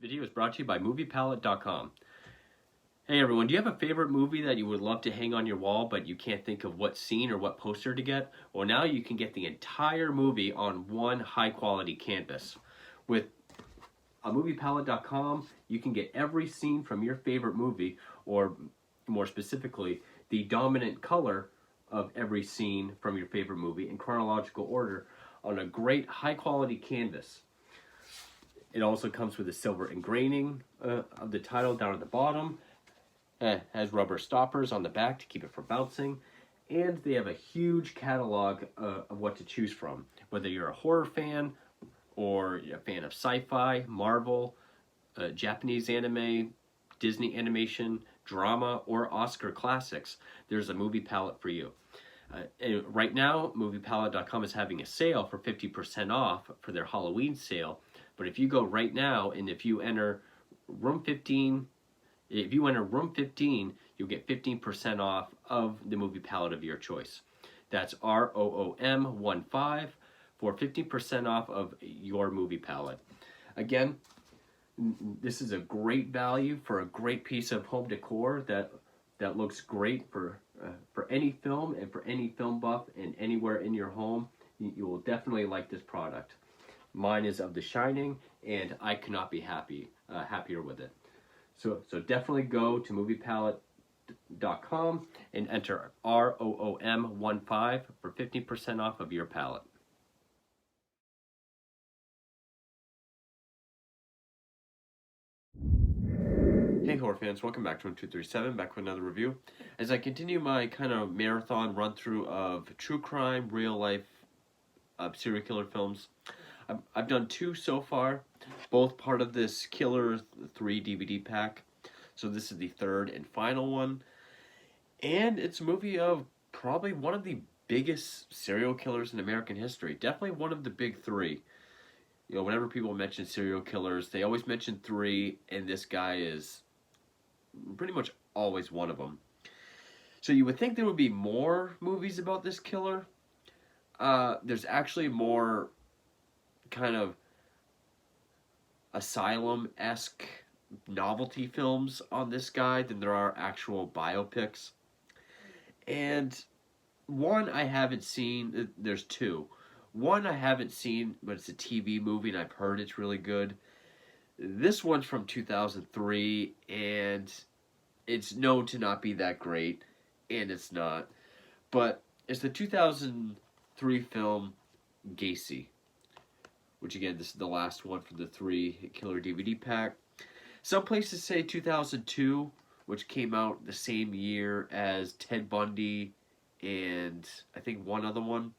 Video is brought to you by MoviePalette.com. Hey everyone, do you have a favorite movie that you would love to hang on your wall but you can't think of what scene or what poster to get? Well, now you can get the entire movie on one high quality canvas. With MoviePalette.com, you can get every scene from your favorite movie, or more specifically, the dominant color of every scene from your favorite movie in chronological order on a great high quality canvas. It also comes with a silver engraving of the title down at the bottom. Has rubber stoppers on the back to keep it from bouncing. And they have a huge catalog of what to choose from. Whether you're a horror fan or a fan of sci-fi, Marvel, Japanese anime, Disney animation, drama, or Oscar classics, there's a movie palette for you. Right now, MoviePalette.com is having a sale for 50% off for their Halloween sale. But if you go right now and if you enter room 15, you'll get 15% off of the movie palette of your choice. That's ROOM15 for 15% off of your movie palette. Again, this is a great value for a great piece of home decor that looks great for any film and for any film buff and anywhere in your home. You will definitely like this product. Mine is of The Shining, and I could not be happier with it. So definitely go to MoviePalette.com and enter ROOM15 for 15% off of your palette. Hey horror fans, welcome back to 1237, back with another review. As I continue my kind of marathon run through of true crime, real life serial killer films, I've done 2 so far, both part of this Killer 3 DVD pack. So this is the 3rd and final one. And it's a movie of probably one of the biggest serial killers in American history. Definitely one of the big 3. You know, whenever people mention serial killers, they always mention 3, and this guy is pretty much always one of them. So you would think there would be more movies about this killer. There's actually more kind of asylum-esque novelty films on this guy than there are actual biopics. And one I haven't seen, there's 2. One I haven't seen, but it's a TV movie and I've heard it's really good. This one's from 2003 and it's known to not be that great, and it's not. But it's the 2003 film Gacy, which again, this is the last one from the 3 Killer DVD pack. Some places say 2002, which came out the same year as Ted Bundy and I think one other one.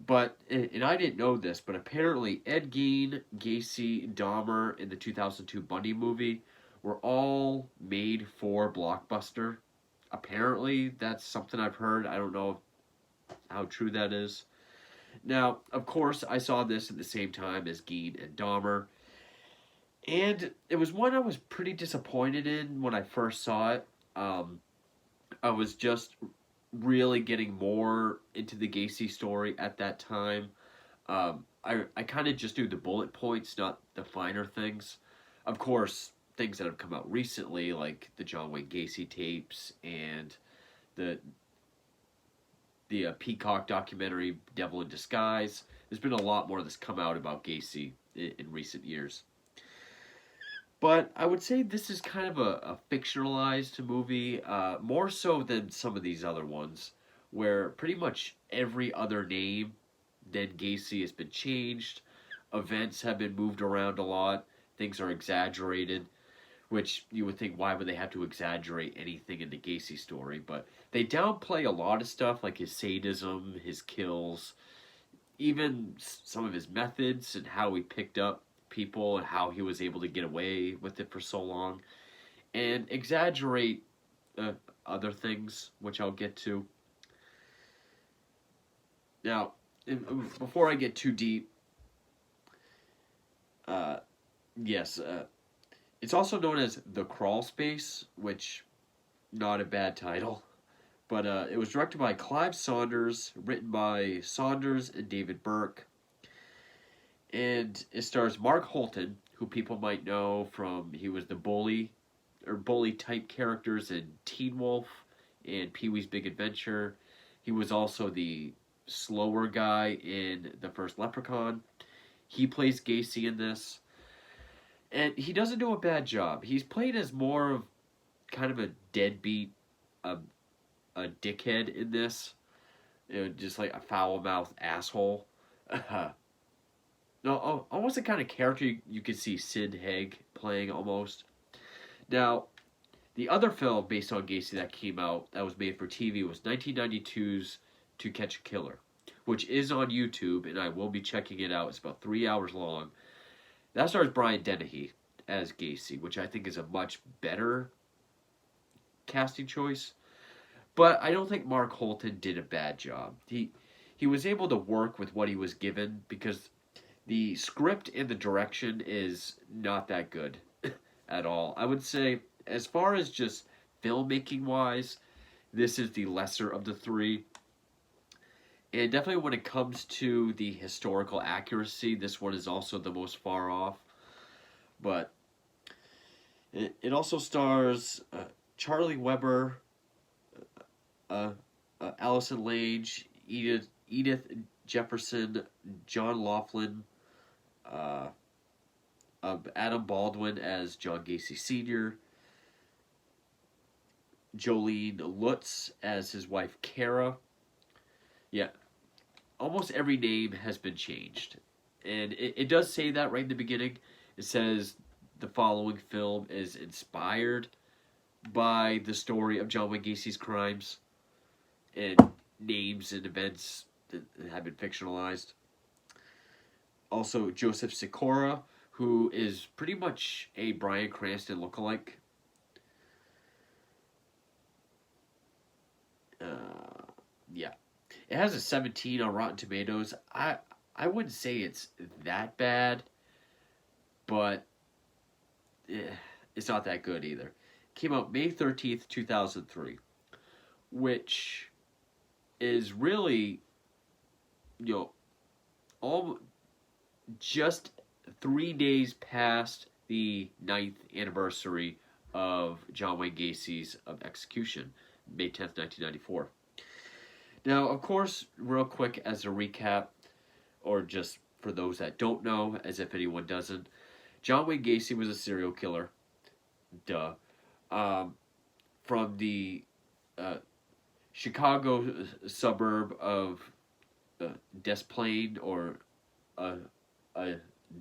But, and I didn't know this, but apparently Ed Gein, Gacy, Dahmer, and the 2002 Bundy movie were all made for Blockbuster. Apparently, that's something I've heard. I don't know how true that is. Now, of course, I saw this at the same time as Gein and Dahmer. And it was one I was pretty disappointed in when I first saw it. I was just really getting more into the Gacy story at that time. I kind of just knew the bullet points, not the finer things. Of course, things that have come out recently, like the John Wayne Gacy tapes and the Peacock documentary, Devil in Disguise. There's been a lot more that's come out about Gacy in recent years. But I would say this is kind of a fictionalized movie, more so than some of these other ones, where pretty much every other name than Gacy has been changed, events have been moved around a lot, things are exaggerated, which you would think, why would they have to exaggerate anything in the Gacy story? But they downplay a lot of stuff, like his sadism, his kills, even some of his methods and how he picked up people and how he was able to get away with it for so long, and exaggerate other things, which I'll get to. Now, before I get too deep, it's also known as The Crawl Space, which, not a bad title, but it was directed by Clive Saunders, written by Saunders and David Burke. And it stars Mark Holton, who people might know from he was the bully or bully type characters in Teen Wolf and Pee Wee's Big Adventure. He was also the slower guy in the first Leprechaun. He plays Gacy in this, and he doesn't do a bad job. He's played as more of kind of a deadbeat, a, a dickhead in this, just like a foul mouthed asshole. No, almost the kind of character you could see Sid Haig playing almost. Now, the other film based on Gacy that came out that was made for TV was 1992's To Catch a Killer, which is on YouTube, and I will be checking it out. It's about 3 hours long. That stars Brian Dennehy as Gacy, which I think is a much better casting choice. But I don't think Mark Holton did a bad job. He was able to work with what he was given because the script and the direction is not that good at all. I would say, as far as just filmmaking wise, this is the lesser of the three. And definitely when it comes to the historical accuracy, this one is also the most far off. But it also stars Charlie Weber, Allison Lange, Edith Jefferson, John Laughlin, uh, Adam Baldwin as John Gacy Sr., Jolene Lutz as his wife Kara. Yeah, almost every name has been changed. And it does say that right in the beginning. It says the following film is inspired by the story of John Wayne Gacy's crimes, and names and events that have been fictionalized. Also, Joseph Sikora, who is pretty much a Bryan Cranston lookalike. Yeah. It has a 17 on Rotten Tomatoes. I wouldn't say it's that bad, but it's not that good either. Came out May 13th, 2003, which is really, all just 3 days past the 9th anniversary of John Wayne Gacy's execution, May 10th, 1994. Now, of course, real quick as a recap, or just for those that don't know, as if anyone doesn't, John Wayne Gacy was a serial killer. Duh. From the Chicago suburb of Des Plaines, or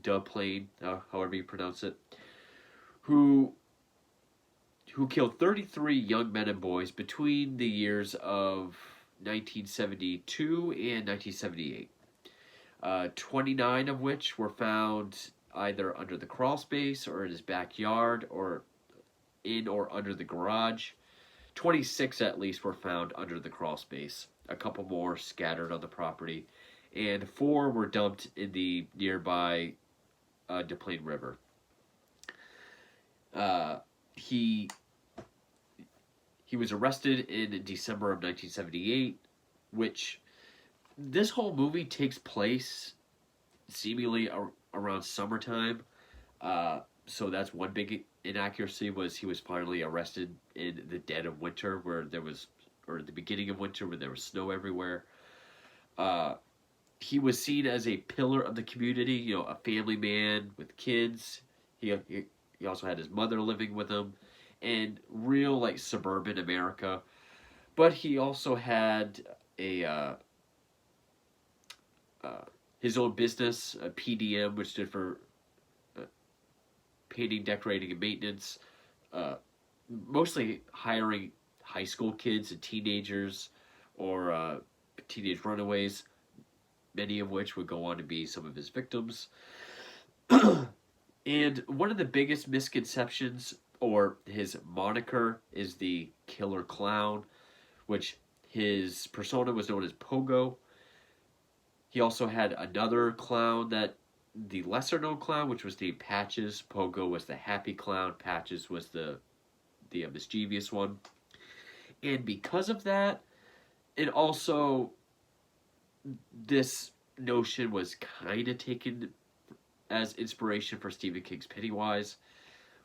Des Plaines, however you pronounce it, who killed 33 young men and boys between the years of 1972 and 1978. 29 of which were found either under the crawl space or in his backyard or in or under the garage. 26 at least were found under the crawl space. A couple more scattered on the property. And 4 were dumped in the nearby Des Plaines River. He was arrested in December of 1978, which this whole movie takes place seemingly around summertime. So that's one big inaccuracy, was he was finally arrested in the dead of winter, where there was, or the beginning of winter, where there was snow everywhere. He was seen as a pillar of the community, a family man with kids. He also had his mother living with him, and real like suburban America. But he also had his own business, a PDM, which stood for painting, decorating, and maintenance. Mostly hiring high school kids and teenagers, or teenage runaways, many of which would go on to be some of his victims. And one of the biggest misconceptions, or his moniker, is the Killer Clown, which his persona was known as Pogo. He also had another clown, the lesser known clown, which was named Patches. Pogo was the happy clown. Patches was the mischievous one. And because of that, and also this notion was kind of taken as inspiration for Stephen King's Pennywise.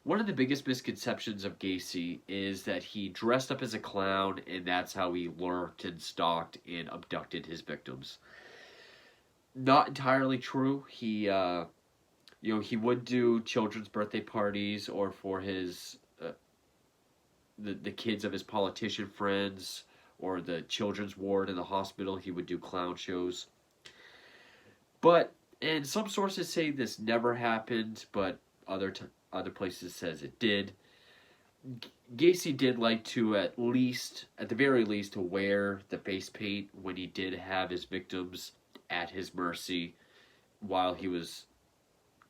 One of the biggest misconceptions of Gacy is that he dressed up as a clown and that's how he lurked and stalked and abducted his victims. Not entirely true. He would do children's birthday parties or for his the kids of his politician friends or the children's ward in the hospital. He would do clown shows. But and some sources say this never happened, but other places says it did. Gacy did like to at the very least, to wear the face paint when he did have his victims at his mercy while he was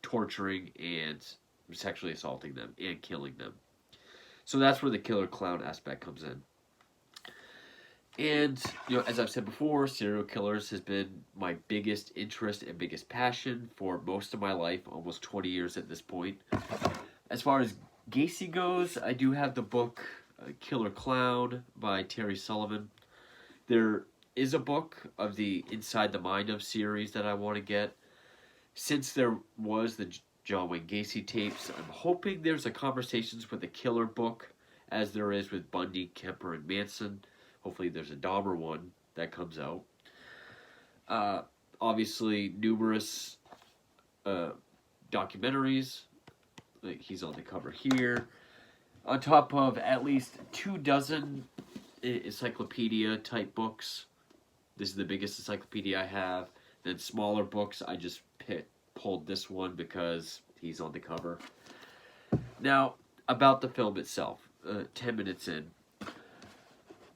torturing and sexually assaulting them and killing them. So that's where the killer clown aspect comes in. And, as I've said before, serial killers has been my biggest interest and biggest passion for most of my life, almost 20 years at this point. As far as Gacy goes, I do have the book Killer Clown by Terry Sullivan. There is a book of the Inside the Mind of series that I want to get. Since there was the John Wayne Gacy tapes, I'm hoping there's a Conversations with a Killer book, as there is with Bundy, Kemper, and Manson. Hopefully there's a Dahmer one that comes out. Obviously, numerous documentaries. Like he's on the cover here. On top of at least 24 encyclopedia-type books. This is the biggest encyclopedia I have. Then smaller books, I just pulled this one because he's on the cover. Now, about the film itself. 10 minutes in.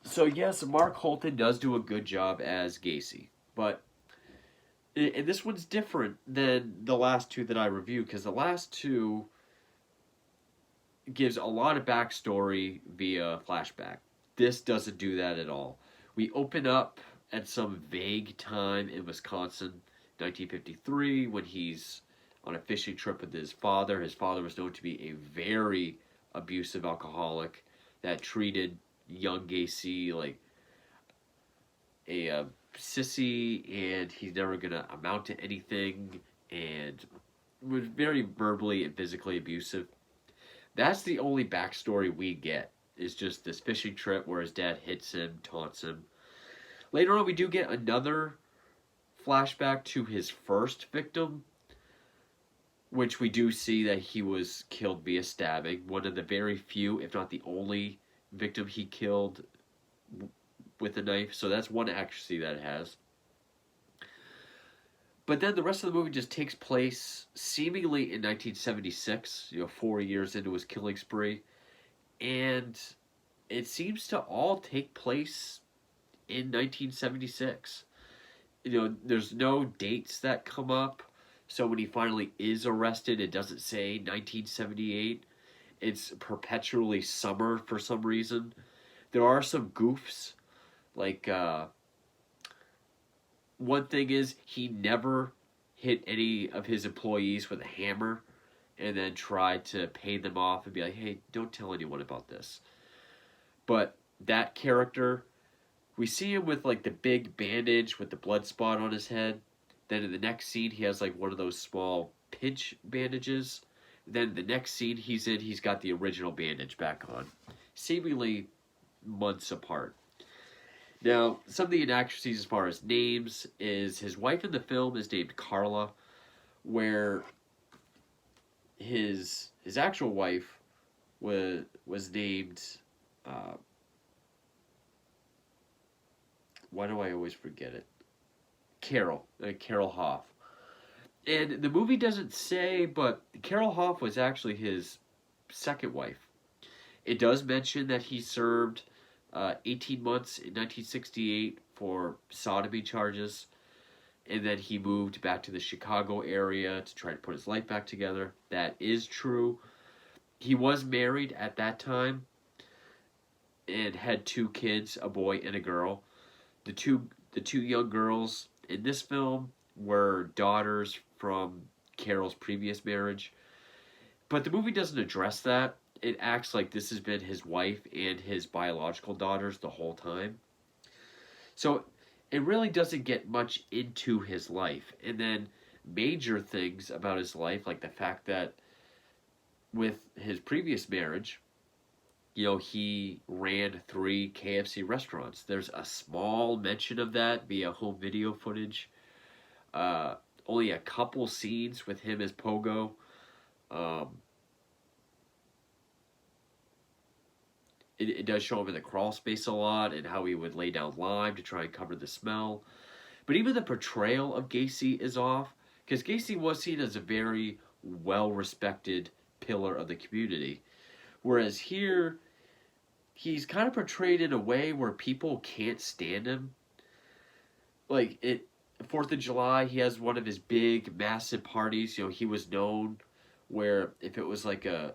So yes, Mark Holton does do a good job as Gacy, but and this one's different than the last two that I reviewed, because the last two gives a lot of backstory via flashback. This doesn't do that at all. We open up at some vague time in Wisconsin, 1953, when he's on a fishing trip with his father. His father was known to be a very abusive alcoholic that treated young Gacy like a sissy, and he's never gonna amount to anything, and was very verbally and physically abusive. That's the only backstory we get, is just this fishing trip where his dad hits him, taunts him. Later on, we do get another flashback to his first victim, which we do see that he was killed via stabbing. One of the very few, if not the only victim he killed with a knife. So that's one accuracy that it has. But then the rest of the movie just takes place seemingly in 1976, 4 years into his killing spree. And it seems to all take place in 1976. There's no dates that come up. So when he finally is arrested, it doesn't say 1978. It's perpetually summer for some reason. There are some goofs. Like, one thing is, he never hit any of his employees with a hammer and then tried to pay them off and be like, hey, don't tell anyone about this. But that character, we see him with like the big bandage with the blood spot on his head. Then in the next scene, he has like one of those small pinch bandages. Then the next scene he's in, he's got the original bandage back on. Seemingly months apart. Now, some of the inaccuracies as far as names is his wife in the film is named Carla, where his actual wife was named, why do I always forget it? Carol Hoff. And the movie doesn't say, but Carol Hoff was actually his second wife. It does mention that he served 18 months in 1968 for sodomy charges, and then he moved back to the Chicago area to try to put his life back together. That is true. He was married at that time and had 2 kids, a boy and a girl. The two young girls in this film were daughters from Carol's previous marriage. But the movie doesn't address that. It acts like this has been his wife and his biological daughters the whole time. So it really doesn't get much into his life. And then major things about his life, like the fact that with his previous marriage, he ran 3 KFC restaurants. There's a small mention of that via home video footage. Uh, Only a couple scenes with him as Pogo. Um, it does show him in the crawl space a lot and how he would lay down lime to try and cover the smell. But even the portrayal of Gacy is off, because Gacy was seen as a very well respected pillar of the community. Whereas here, he's kind of portrayed in a way where people can't stand him. Like, 4th of July, he has one of his big, massive parties. He was known where if it was like a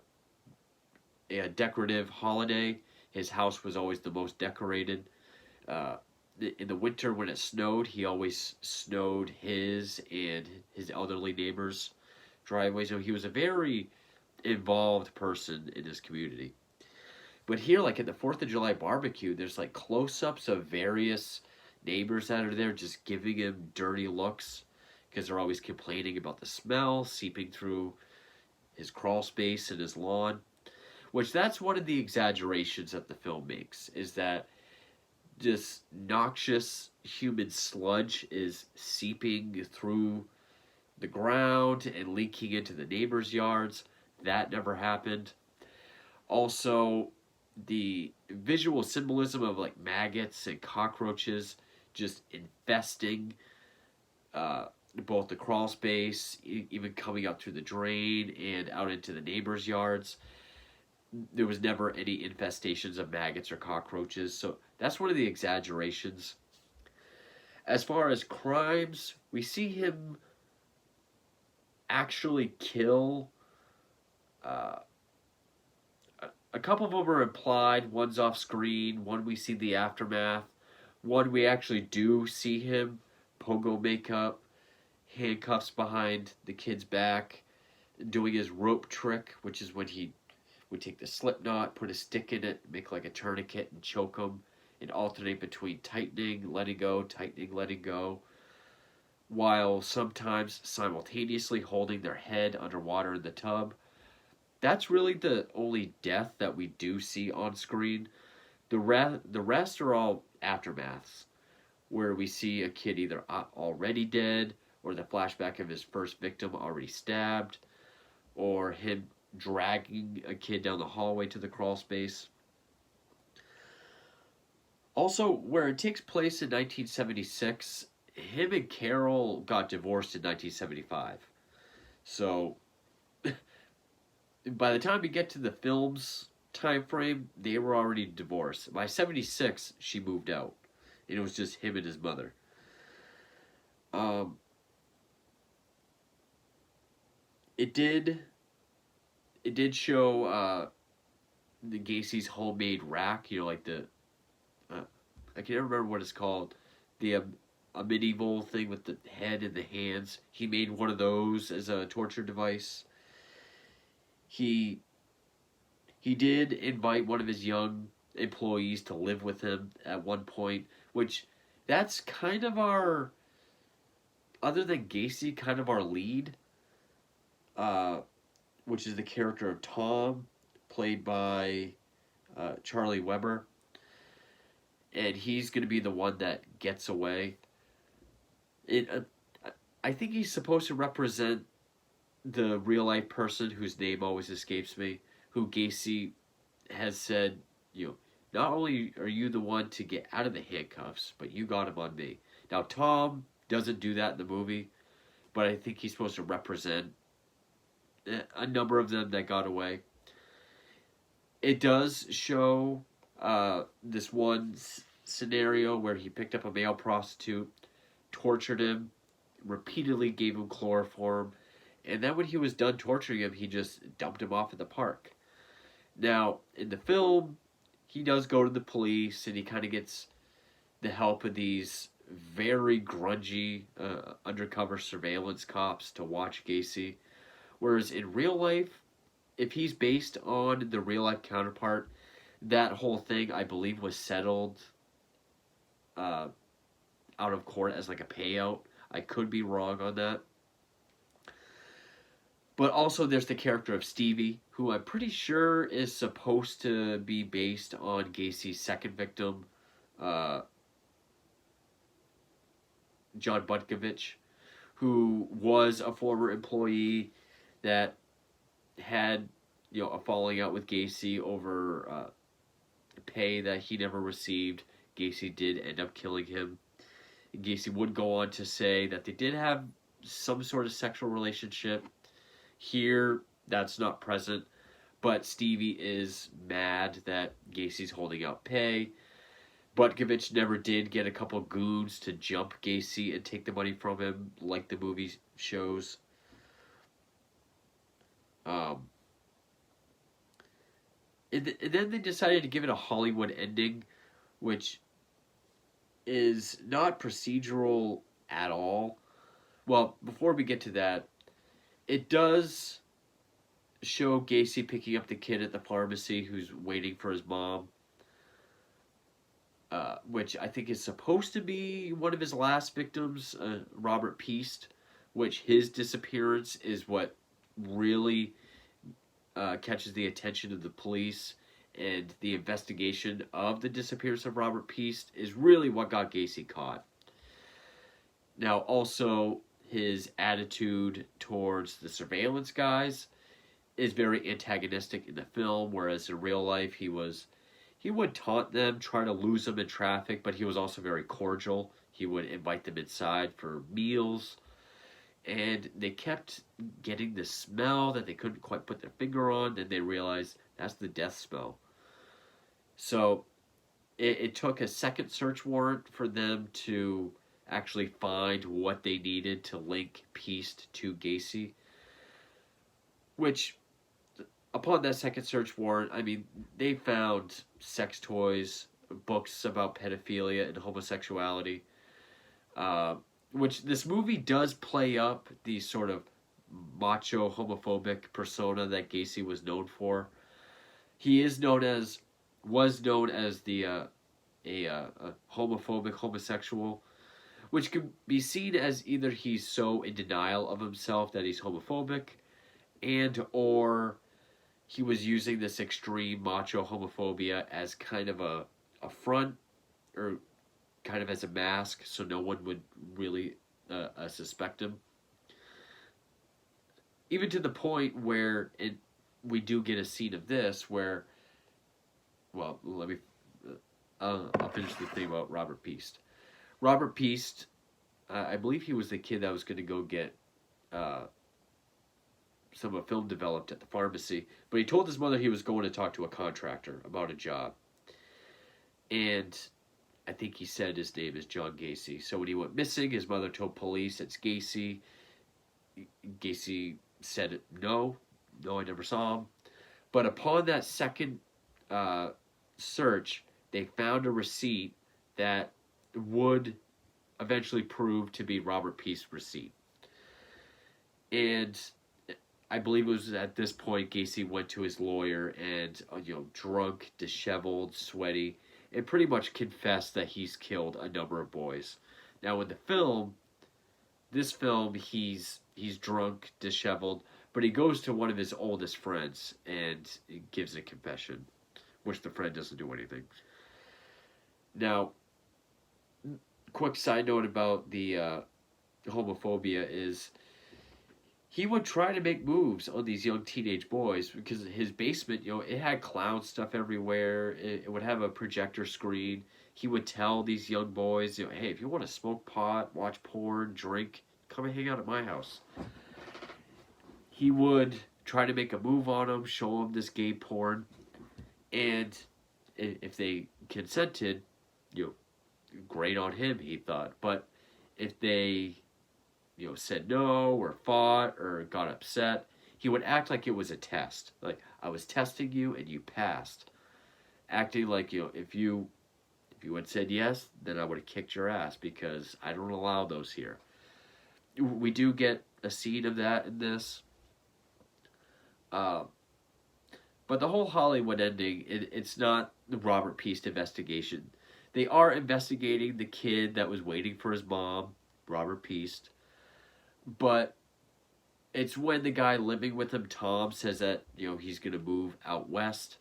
decorative holiday, his house was always the most decorated. Uh, in the winter when it snowed, he always snowed his and his elderly neighbors' driveways. So he was a very involved person in his community. But here, like at the 4th of July barbecue, there's like close-ups of various neighbors that are there just giving him dirty looks because they're always complaining about the smell seeping through his crawl space and his lawn. Which that's one of the exaggerations that the film makes, is that this noxious human sludge is seeping through the ground and leaking into the neighbors' yards. That never happened. Also, the visual symbolism of like maggots and cockroaches just infesting both the crawl space, even coming up through the drain and out into the neighbors' yards. There was never any infestations of maggots or cockroaches, so that's one of the exaggerations. As far as crimes, we see him actually kill. Uh, a couple of them are implied. One's off screen. One we see the aftermath. One we actually do see him pogo makeup, handcuffs behind the kid's back, doing his rope trick, which is when he would take the slip knot, put a stick in it, make like a tourniquet, and choke them, and alternate between tightening, letting go, tightening, letting go, while sometimes simultaneously holding their head underwater in the tub. That's really the only death that we do see on screen. The rest are all aftermaths, where we see a kid either already dead, or the flashback of his first victim already stabbed, or him dragging a kid down the hallway to the crawl space. Also, where it takes place in 1976, him and Carol got divorced in 1975. So, by the time you get to the film's time frame, they were already divorced. By 76, she moved out. And it was just him and his mother. It did show the Gacy's homemade rack, like the I can't remember what it's called, the a medieval thing with the head and the hands. He made one of those as a torture device. He did invite one of his young employees to live with him at one point, which that's kind of our, other than Gacy, kind of our lead, which is the character of Tom, played by Charlie Weber. And he's going to be the one that gets away. I think he's supposed to represent the real life person whose name always escapes me, who Gacy has said, not only are you the one to get out of the handcuffs, but you got him on me. Now, Tom doesn't do that in the movie, but I think he's supposed to represent a number of them that got away. It does show this one scenario where he picked up a male prostitute, tortured him, repeatedly gave him chloroform, and then when he was done torturing him, he just dumped him off at the park. Now, in the film, he does go to the police, and he kind of gets the help of these very grungy undercover surveillance cops to watch Gacy. Whereas in real life, if he's based on the real life counterpart, that whole thing, I believe, was settled out of court as like a payout. I could be wrong on that. But also there's the character of Stevie, who I'm pretty sure is supposed to be based on Gacy's second victim, uh, John Butkovich, who was a former employee that had a falling out with Gacy over pay that he never received. Gacy did end up killing him. Gacy would go on to say that they did have some sort of sexual relationship. Here, that's not present, but Stevie is mad that Gacy's holding out pay. Butkovich never did get a couple goons to jump Gacy and take the money from him, like the movie shows. Um, and then they decided to give it a Hollywood ending, which is not procedural at all. Well, before we get to that, it does show Gacy picking up the kid at the pharmacy who's waiting for his mom, which I think is supposed to be one of his last victims, Robert Peast, which his disappearance is what really catches the attention of the police, and the investigation of the disappearance of Robert Peast is really what got Gacy caught. Now, also, his attitude towards the surveillance guys is very antagonistic in the film, whereas in real life he would taunt them, try to lose them in traffic, but he was also very cordial. He would invite them inside for meals, and they kept getting this smell that they couldn't quite put their finger on. Then they realized that's the death smell. So it took a second search warrant for them to actually find what they needed to link Peast to Gacy, which upon that second search warrant, I mean, they found sex toys, books about pedophilia and homosexuality, which this movie does play up the sort of macho homophobic persona that Gacy was known for. He was known as a homophobic homosexual, which could be seen as either he's so in denial of himself that he's homophobic, and or he was using this extreme macho homophobia as kind of a front, or kind of as a mask, so no one would really suspect him. Even to the point where we do get a scene of this where, well, let me, I'll finish the thing about Robert Peast. Robert Peast, I believe he was the kid that was going to go get some film developed at the pharmacy, but he told his mother he was going to talk to a contractor about a job. And I think he said his name is John Gacy. So when he went missing, his mother told police it's Gacy. Gacy said, no, I never saw him. But upon that second search, they found a receipt that would eventually prove to be Robert Peast's receipt. And I believe it was at this point Gacy went to his lawyer and, drunk, disheveled, sweaty, and pretty much confessed that he's killed a number of boys. Now in this film, he's drunk, disheveled, but he goes to one of his oldest friends and gives a confession, which the friend doesn't do anything. Now, quick side note about the homophobia is he would try to make moves on these young teenage boys because his basement, it had clown stuff everywhere. It would have a projector screen. He would tell these young boys, hey, if you want to smoke pot, watch porn, drink, come and hang out at my house. He would try to make a move on them, show them this gay porn, and if they consented, great on him, he thought. But if they said no or fought or got upset, he would act like it was a test. Like, I was testing you and you passed. Acting like, if you had said yes, then I would have kicked your ass because I don't allow those here. We do get a scene of that in this. But the whole Hollywood ending, it's not the Robert Peast investigation. They are investigating the kid that was waiting for his mom, Robert Peast. But It's when the guy living with him, Tom, says that he's gonna move out west.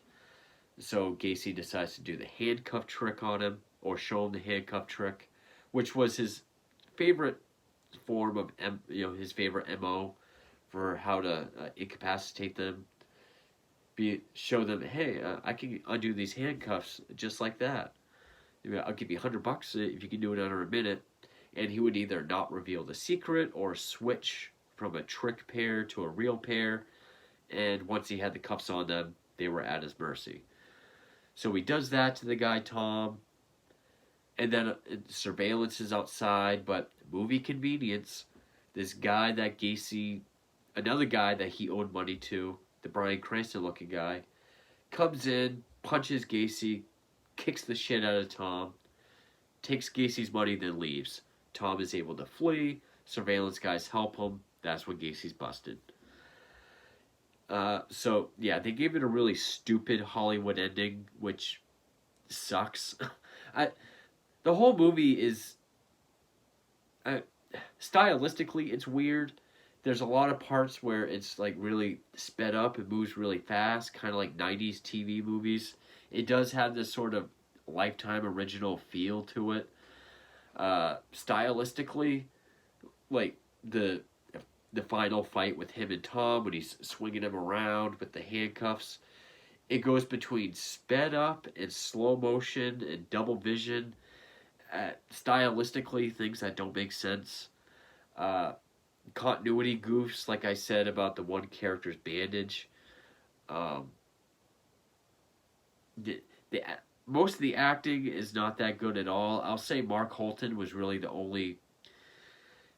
So Gacy decides to do the handcuff trick on him, or show him the handcuff trick, which was his favorite form of his favorite mo for how to incapacitate them. Show them, hey, I can undo these handcuffs just like that. I'll give you $100 if you can do it under a minute. And he would either not reveal the secret or switch from a trick pair to a real pair. And once he had the cuffs on them, they were at his mercy. So he does that to the guy Tom, and then surveillance is outside. But movie convenience, this guy that Gacy, another guy that he owed money to, the Bryan Cranston looking guy, comes in, punches Gacy, kicks the shit out of Tom, takes Gacy's money, then leaves. Tom is able to flee. Surveillance guys help him. That's when Gacy's busted. So yeah, they gave it a really stupid Hollywood ending, which sucks. I, the whole movie is stylistically it's weird. There's a lot of parts where it's like really sped up. It moves really fast, kind of like '90s TV movies. It does have this sort of Lifetime original feel to it. Stylistically, like the final fight with him and Tom when he's swinging him around with the handcuffs, it goes between sped up and slow motion and double vision. Stylistically, things that don't make sense. Continuity goofs, like I said about the one character's bandage. Um, the most of the acting is not that good at all. I'll say Mark Holton was really the only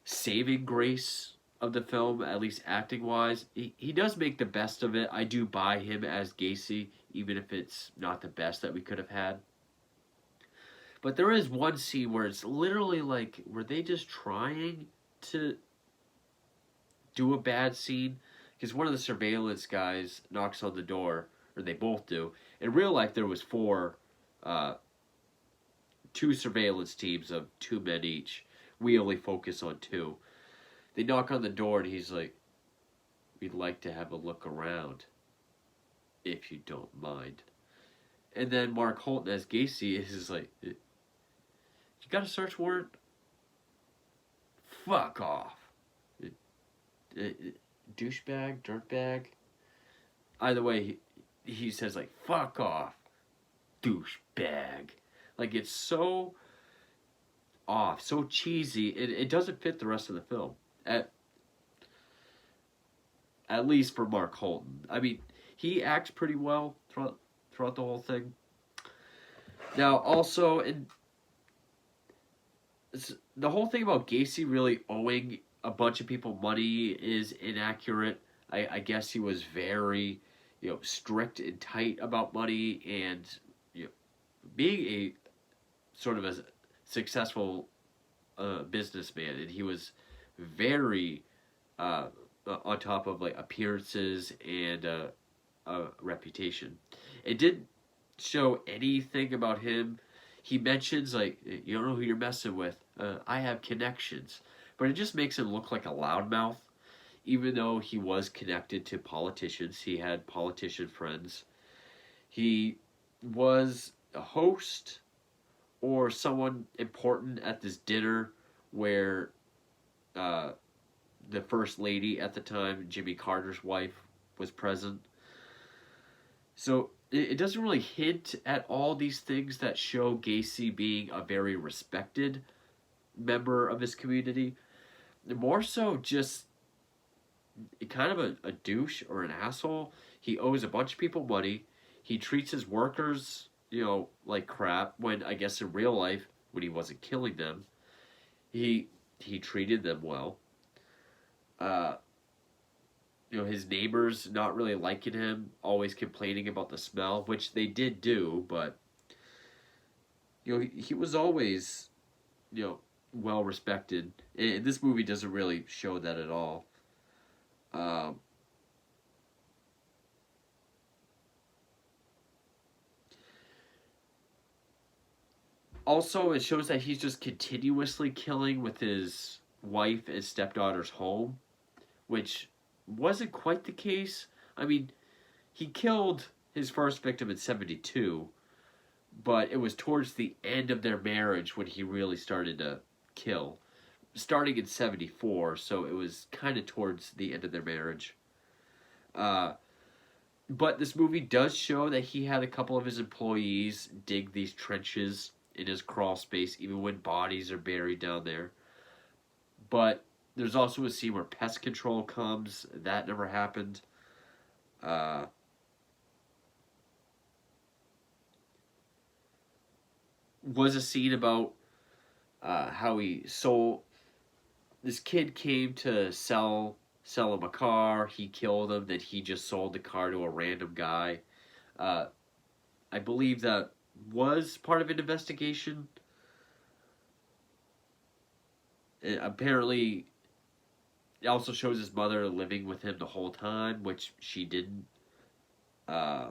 saving grace of the film, at least acting wise. He does make the best of it. I do buy him as Gacy, even if it's not the best that we could have had. But there is one scene where it's literally like, were they just trying to do a bad scene? Because one of the surveillance guys knocks on the door, or they both do. In real life, there was two surveillance teams of 2 men each. We only focus on 2. They knock on the door and he's like, we'd like to have a look around, if you don't mind. And then Mark Holton as Gacy is like, you got a search warrant? Fuck off. Douchebag, dirtbag. Either way, he says like, fuck off, douchebag. Like, it's so off, so cheesy. It doesn't fit the rest of the film. At least for Mark Holton. I mean, he acts pretty well throughout the whole thing. Now, also, the whole thing about Gacy really owing a bunch of people money is inaccurate. I guess he was very, strict and tight about money, and being a sort of a successful businessman, and he was very on top of like appearances and reputation. It didn't show anything about him. He mentions like, you don't know who you're messing with. I have connections, but it just makes him look like a loudmouth. Even though he was connected to politicians, he had politician friends. He was a host or someone important at this dinner where the first lady at the time, Jimmy Carter's wife, was present. So it doesn't really hint at all these things that show Gacy being a very respected member of his community. More so just kind of a douche or an asshole. He owes a bunch of people money. He treats his workers, like crap, when I guess in real life, when he wasn't killing them, he treated them well. His neighbors not really liking him, always complaining about the smell, which they did do, but he was always, well respected. And this movie doesn't really show that at all. Also, it shows that he's just continuously killing with his wife and stepdaughter's home, which wasn't quite the case. I mean, he killed his first victim in 72, but it was towards the end of their marriage when he really started to kill. Starting in 74, so it was kind of towards the end of their marriage. Uh, but this movie does show that he had a couple of his employees dig these trenches in his crawl space, even when bodies are buried down there. But there's also a scene where pest control comes. That never happened. Uh, was a scene about how he sold. This kid came to sell him a car. He killed him. Then he just sold the car to a random guy. Uh, I believe that was part of an investigation. Apparently, it also shows his mother living with him the whole time, which she didn't. Uh,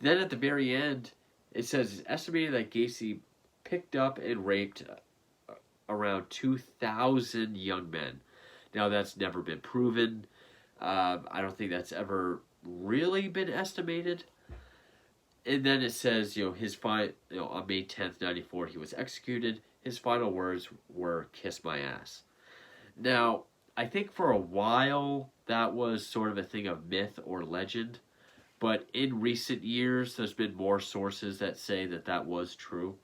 then at the very end, it says it's estimated that Gacy picked up and raped around 2,000 young men. Now, that's never been proven. I don't think that's ever really been estimated. And then it says, on May 10th, 94, he was executed. His final words were, "Kiss my ass." Now, I think for a while that was sort of a thing of myth or legend, but in recent years, there's been more sources that say that that was true.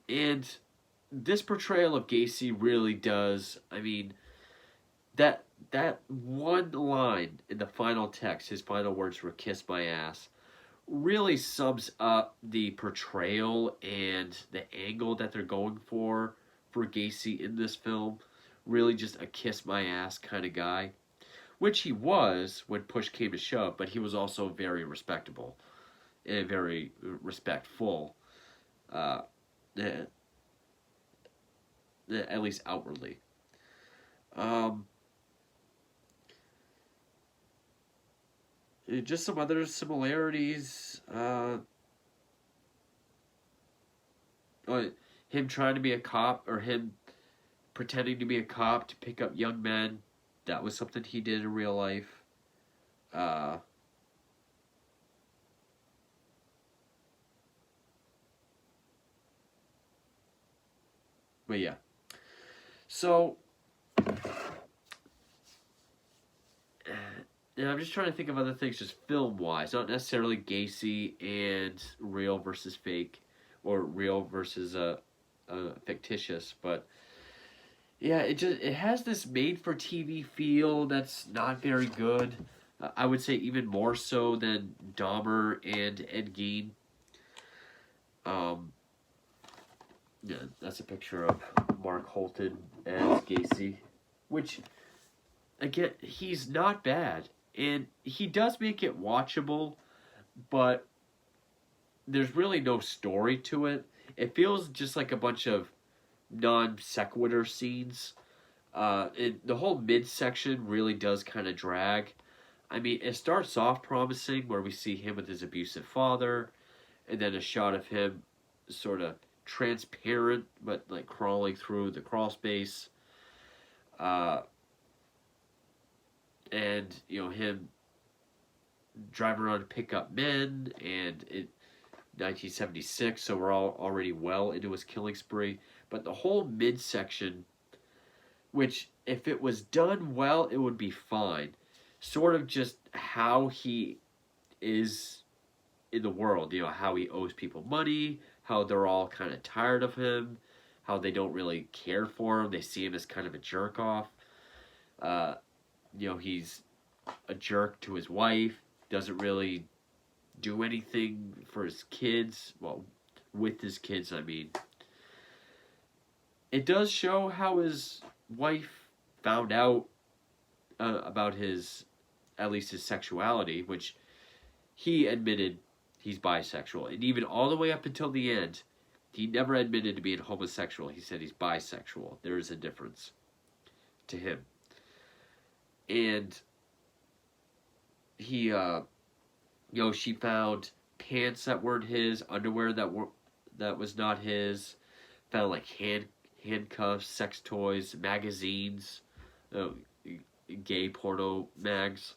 And this portrayal of Gacy really does, I mean, that one line in the final text, his final words were "kiss my ass," really sums up the portrayal and the angle that they're going for Gacy in this film. Really just a kiss my ass kind of guy, which he was when push came to shove, but he was also very respectable and very respectful, uh, eh, at least outwardly. Um, just some other similarities. Uh, him trying to be a cop, or him pretending to be a cop to pick up young men. That was something he did in real life. Uh, but yeah. So, and I'm just trying to think of other things, just film wise, not necessarily Gacy and real versus fake, or real versus fictitious, but yeah, it has this made for TV feel that's not very good. I would say even more so than Dahmer and Ed Gein. Um, yeah, that's a picture of Mark Holton as Gacy, which again, he's not bad, and he does make it watchable, but there's really no story to it. It feels just like a bunch of non sequitur scenes. The whole midsection really does kind of drag. I mean, it starts off promising where we see him with his abusive father, and then a shot of him sort of transparent but like crawling through the crawl space. Uh, and him driving around to pick up men, and it 1976, so we're all already well into his killing spree. But the whole midsection, which if it was done well, it would be fine. Sort of just how he is in the world, how he owes people money, how they're all kind of tired of him, how they don't really care for him. They see him as kind of a jerk off. Uh, he's a jerk to his wife, doesn't really do anything for his kids. Well, with his kids, I mean. It does show how his wife found out about at least his sexuality, which he admitted he's bisexual. And even all the way up until the end, he never admitted to being homosexual. He said he's bisexual. There is a difference to him. And he, she found pants that weren't his, underwear that was not his. Found like handcuffs, sex toys, magazines, uh, gay porno mags.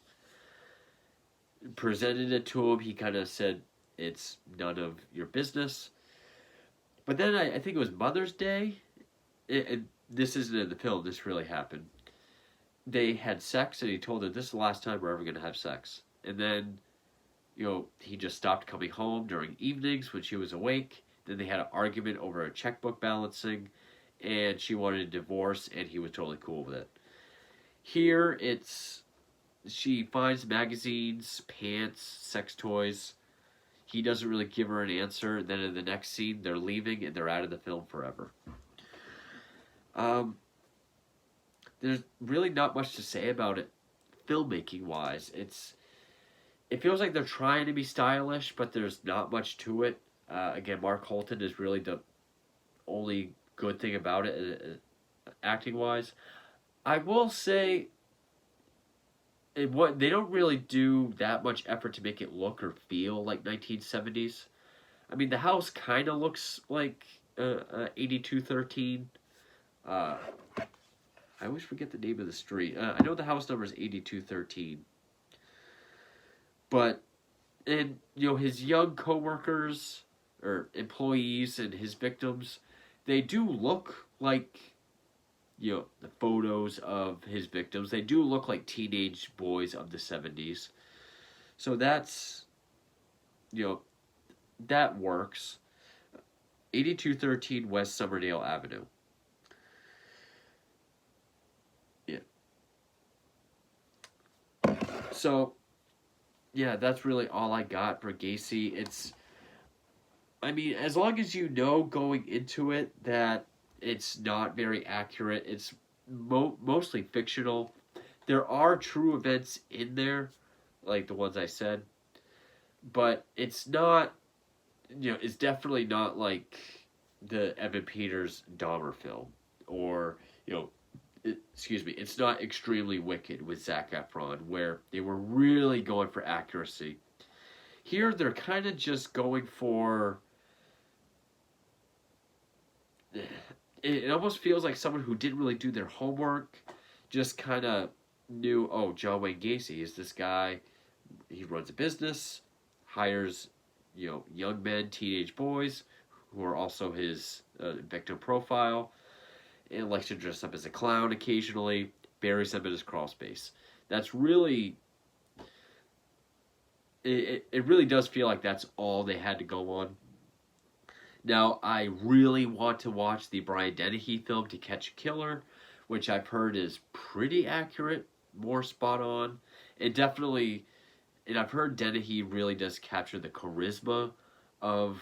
Presented it to him. He kind of said, "It's none of your business." But then I think it was Mother's Day. This isn't in the film. This really happened. They had sex, and he told her, "This is the last time we're ever going to have sex." And then, he just stopped coming home during evenings when she was awake. Then they had an argument over a checkbook balancing, and she wanted a divorce, and he was totally cool with it. Here, she finds magazines, pants, sex toys. He doesn't really give her an answer. Then in the next scene, they're leaving, and they're out of the film forever. There's really not much to say about it, filmmaking wise. It feels like they're trying to be stylish, but there's not much to it. Again, Mark Holton is really the only good thing about it, acting wise. I will say, they don't really do that much effort to make it look or feel like 1970s. I mean, the house kind of looks like 8213. I always forget the name of the street. I know the house number is 8213. But, and, his young coworkers or employees and his victims, they do look like, the photos of his victims. They do look like teenage boys of the 70s. So that's, that works. 8213 West Somerdale Avenue. So, yeah, that's really all I got for Gacy. As long as you know going into it that it's not very accurate, it's mostly fictional. There are true events in there, like the ones I said, but it's not, it's definitely not like the Evan Peters Dahmer film, or, it's not Extremely Wicked with Zac Efron, where they were really going for accuracy. Here, they're kind of just going for... It almost feels like someone who didn't really do their homework, just kind of knew, oh, John Wayne Gacy is this guy. He runs a business, hires, young men, teenage boys, who are also his victim profile, and likes to dress up as a clown occasionally, buries them in his crawl space. That's really... It really does feel like that's all they had to go on. Now, I really want to watch the Brian Dennehy film To Catch a Killer, which I've heard is pretty accurate, more spot on. It definitely... And I've heard Dennehy really does capture the charisma of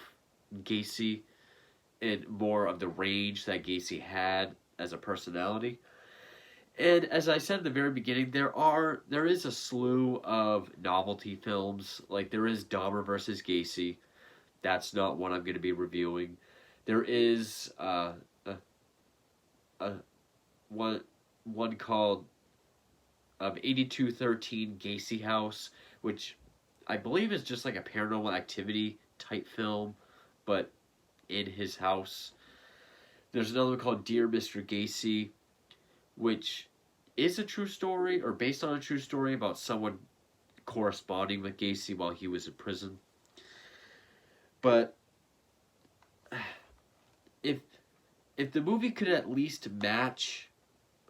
Gacy and more of the range that Gacy had as a personality. And as I said at the very beginning, there is a slew of novelty films. Like, there is Dahmer versus Gacy. That's not one I'm going to be reviewing. There is one called 8213 Gacy House, which I believe is just like a Paranormal Activity type film, but in his house. There's another one called Dear Mr. Gacy, which is a true story, or based on a true story about someone corresponding with Gacy while he was in prison. But if the movie could at least match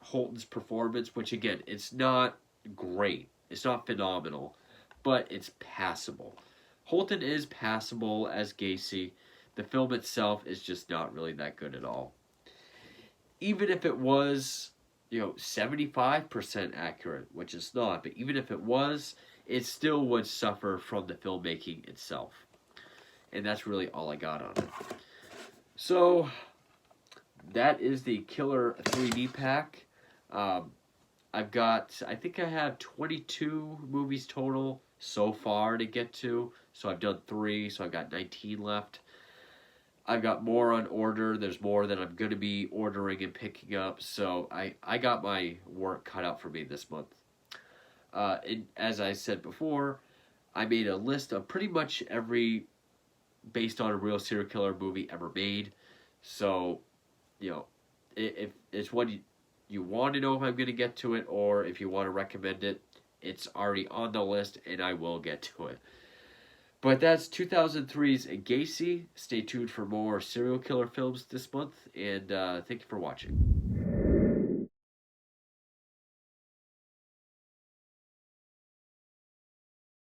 Holton's performance, which again, it's not great, it's not phenomenal, but it's passable. Holton is passable as Gacy. The film itself is just not really that good at all. Even if it was, 75% accurate, which it's not, but even if it was, it still would suffer from the filmmaking itself. And that's really all I got on it. So, that is the Killer 3D pack. I think I have 22 movies total so far to get to. So I've done 3, so I've got 19 left. I've got more on order. There's more that I'm going to be ordering and picking up. So I got my work cut out for me this month. And as I said before, I made a list of pretty much every based on a real serial killer movie ever made. So, you know, if it's one you want to know if I'm going to get to it, or if you want to recommend it, it's already on the list and I will get to it. But that's 2003's Gacy. Stay tuned for more serial killer films this month, and thank you for watching.